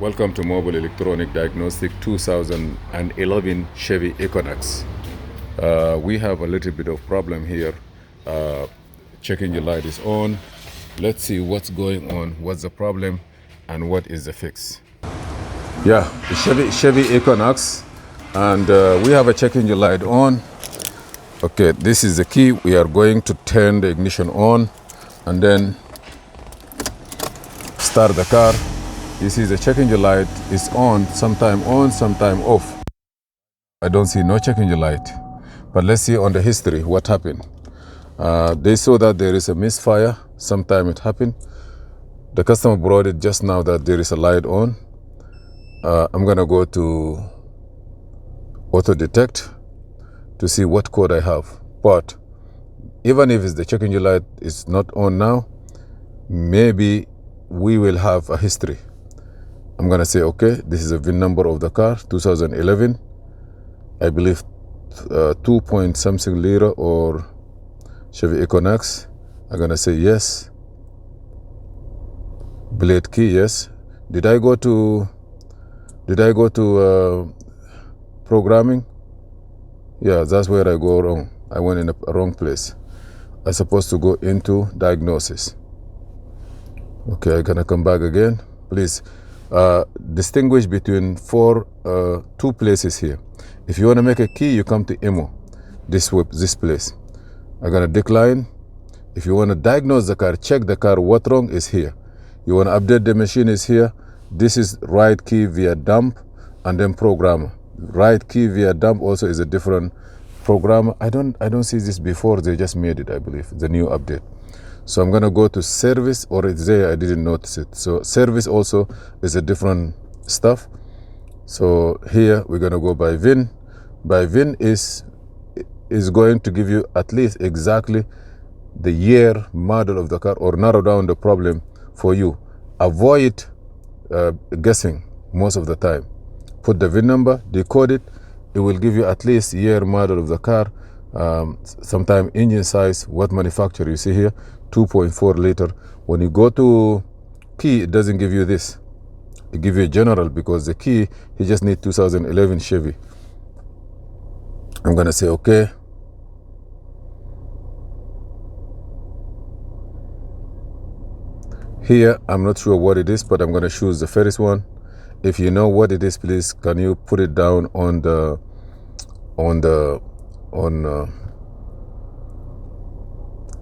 Welcome to Mobile Electronic Diagnostic 2011 Chevy Equinox. We have a little bit of problem here. Checking your light is on. Let's see what's going on, what's the problem, and what is the fix. Yeah, the Chevy Equinox, and we have a check engine light on. Okay, this is the key. We are going to turn the ignition on and then start the car. You see the check engine light is on, sometime off. I don't see no check engine light. But let's see on the history what happened. They saw that there is a misfire, sometime it happened. The customer brought it just now that there is a light on. I'm gonna go to auto detect to see what code I have. But even if it's the check engine light is not on now, maybe we will have a history. I'm gonna say, okay, this is a VIN number of the car, 2011, I believe 2 point something liter or Chevy Equinox. I'm gonna say yes. Blade key, yes. Did I go to programming? Yeah, that's where I go wrong. I went in the wrong place. I'm supposed to go into diagnosis. Okay, I'm gonna come back again. Please distinguish between two places here. If you want to make a key, you come to IMO, this place. I'm gonna decline. If you want to diagnose the car, check the car, what wrong is here. You want to update the machine is here. This is right key via dump and then programmer. Right key via dump also is a different programmer. I don't see this before. They just made it, I believe, the new update. So I'm gonna go to service, or it's there, I didn't notice it. So service also is a different stuff. So here we're gonna go by VIN. By VIN is going to give you at least exactly the year, model of the car, or narrow down the problem for you. Avoid guessing most of the time. Put the VIN number, decode it. It will give you at least year, model of the car, sometime engine size, what manufacturer you see here, 2.4 liter. When you go to key, it doesn't give you this. It gives you a general, because the key, he just need 2011 Chevy. I'm gonna say okay. Here, I'm not sure what it is, but I'm gonna choose the first one. If you know what it is, please, can you put it down on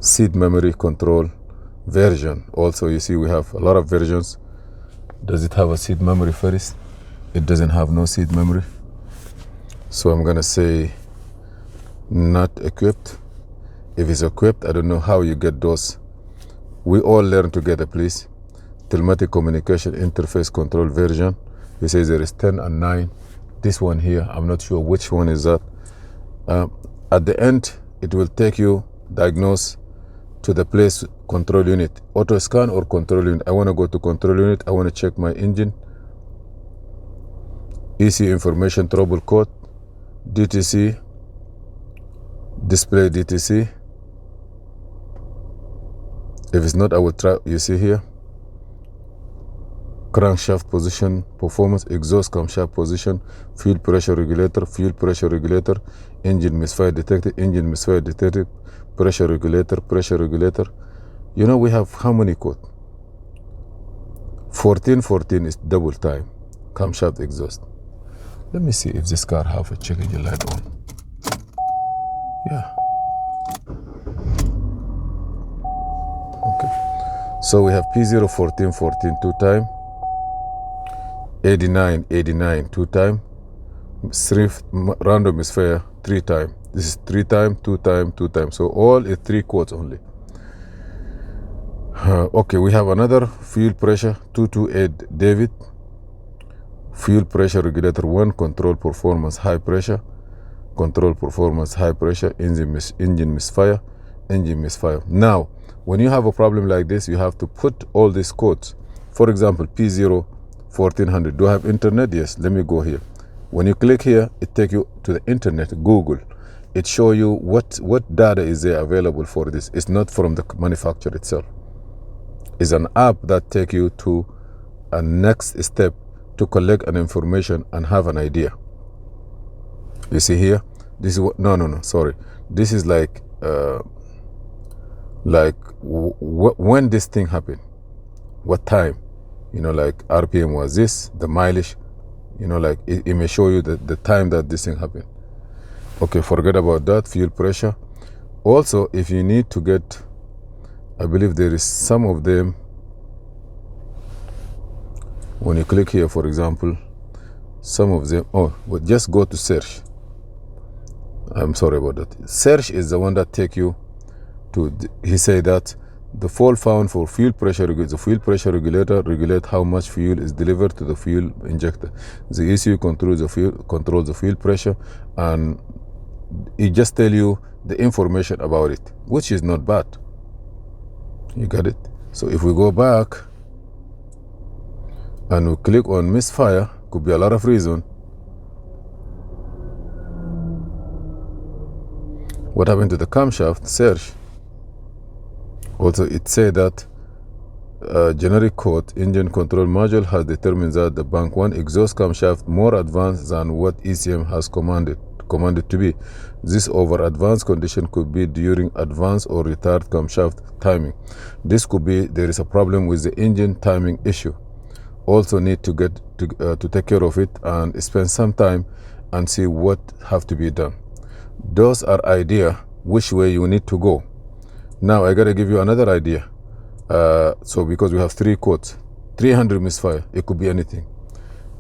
seat memory control version. Also, you see we have a lot of versions. Does it have a seat memory first? It doesn't have no seat memory. So I'm gonna say not equipped. If it's equipped, I don't know how you get those. We all learn together, please. Telematics communication interface control version. He says there is 10 and 9. This one here, I'm not sure which one is that. At the end, it will take you, diagnose to the place control unit. Auto scan or control unit. I want to go to control unit. I want to check my engine. EC information trouble code. DTC. Display DTC. If it's not, I will try. You see here. Crankshaft position, performance, exhaust camshaft position, fuel pressure regulator, engine misfire detected, pressure regulator. You know, we have how many code? 14 is double time, camshaft exhaust. Let me see if this car have a check engine light on. Yeah. Okay. So we have P0 14 2 time. 89 2 time, random misfire 3 time. This is 3 time, 2 time, 2 time. So all is 3 quotes only. Okay, we have another fuel pressure 228 David. Fuel pressure regulator 1, control performance high pressure, engine misfire. Now, when you have a problem like this, you have to put all these codes. For example, P0 1400. Do I have internet? Yes. Let me go here. When you click here, it takes you to the internet, Google. It shows you what data is there available for this. It's not from the manufacturer itself. It's an app that takes you to a next step to collect an information and have an idea. You see here, this is what, no, sorry. This is like when this thing happened, what time, like RPM was this, the mileage, like it may show you the time that this thing happened. Okay, forget about that, fuel pressure. Also, if you need to get, I believe there is some of them, when you click here, for example, some of them, well, just go to search. I'm sorry about that. Search is the one that take you to, he say that the fault found for fuel pressure, the fuel pressure regulator regulate how much fuel is delivered to the fuel injector. The ECU controls the fuel pressure, and it just tell you the information about it, which is not bad. You got it? So if we go back and we click on Misfire, could be a lot of reasons. What happened to the camshaft? Search. Also, it said that generic code engine control module has determined that the bank 1 exhaust camshaft more advanced than what ECM has commanded to be. This over advanced condition could be during advanced or retard camshaft timing. This could be there is a problem with the engine timing issue. Also need to get to take care of it and spend some time and see what have to be done. Those are idea which way you need to go. Now I gotta give you another idea. So because we have 3 codes, 300 misfire, it could be anything.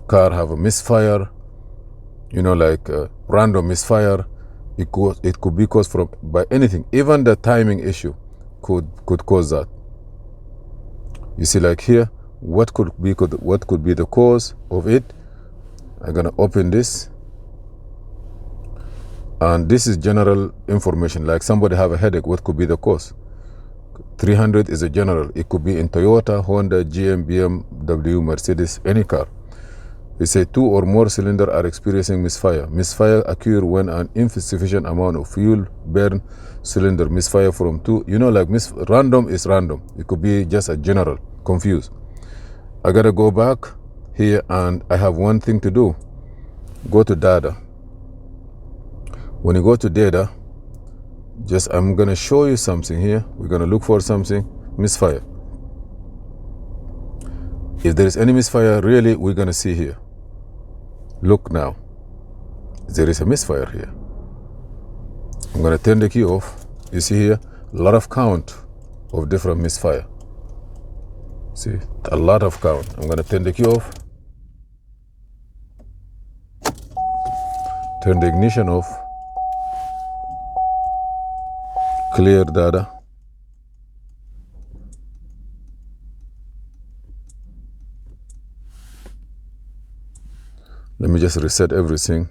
Car have a misfire, like random misfire. It could be caused by anything. Even the timing issue could cause that. You see, like here, what could be the cause of it? I'm gonna open this, and this is general information. Like somebody have a headache, what could be the cause? 300 is a general. It could be in Toyota, Honda, GM, BMW, Mercedes, any car. They say 2 or more cylinders are experiencing misfire. Misfire occur when an insufficient amount of fuel burn cylinder. Misfire from 2. Random is random. It could be just a general. Confused. I gotta go back here, and I have one thing to do. Go to data. When you go to data, I'm gonna show you something here. We're gonna look for something, misfire. If there is any misfire, really, we're gonna see here. Look now, there is a misfire here. I'm gonna turn the key off. You see here, a lot of count of different misfire. See, a lot of count. I'm gonna turn the key off. Turn the ignition off. Clear data. Let me just reset everything.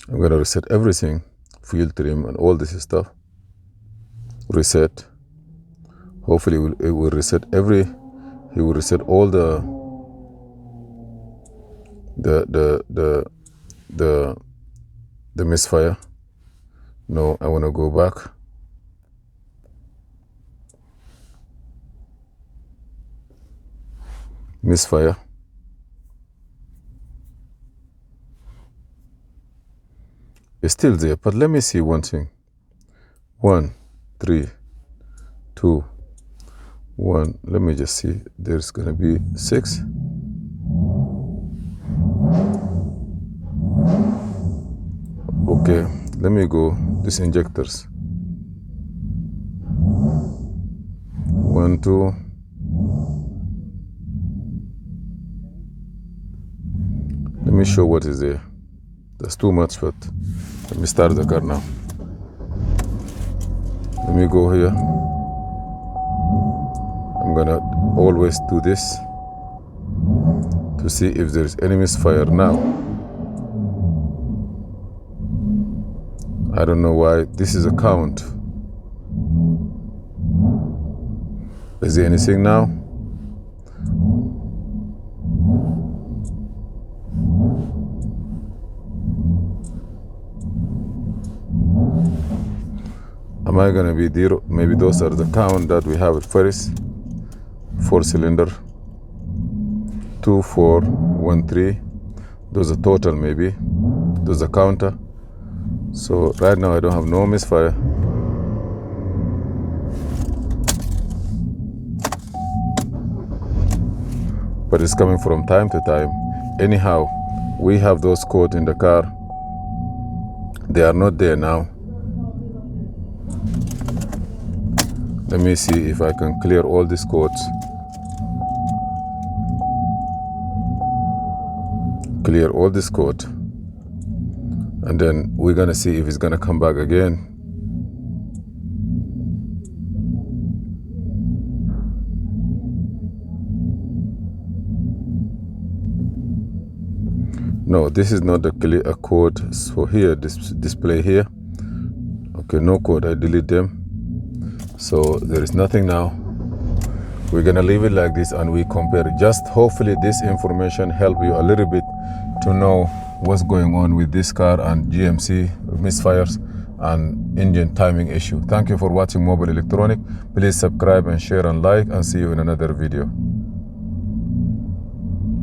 I'm gonna reset everything, fuel trim and all this stuff. Reset. Hopefully it will reset he will reset all the misfire. No, I want to go back. Misfire. It's still there, but let me see one thing. 1, 3, 2, 1. Let me just see. There's gonna be 6. Okay, let me go. These injectors. 1, 2. Let me show what is there. That's too much, but let me start the car now. Let me go here. I'm gonna always do this to see if there's any misfire now. I don't know why. This is a count. Is there anything now? Am I gonna be zero? Maybe those are the count that we have at first. 4-cylinder, 2413. Those are total maybe. Those are counter. So right now I don't have no misfire. But it's coming from time to time. Anyhow, we have those codes in the car. They are not there now. Let me see if I can clear all these codes. Clear all this code. And then we're gonna see if it's gonna come back again. No, this is not the clear code. So here, this display here. Okay, no code, I delete them. So there is nothing now. We're gonna leave it like this and we compare. Just hopefully this information help you a little bit to know what's going on with this car and GMC misfires and engine timing issue. Thank you for watching Mobile Electronic. Please subscribe and share and like, and see you in another video.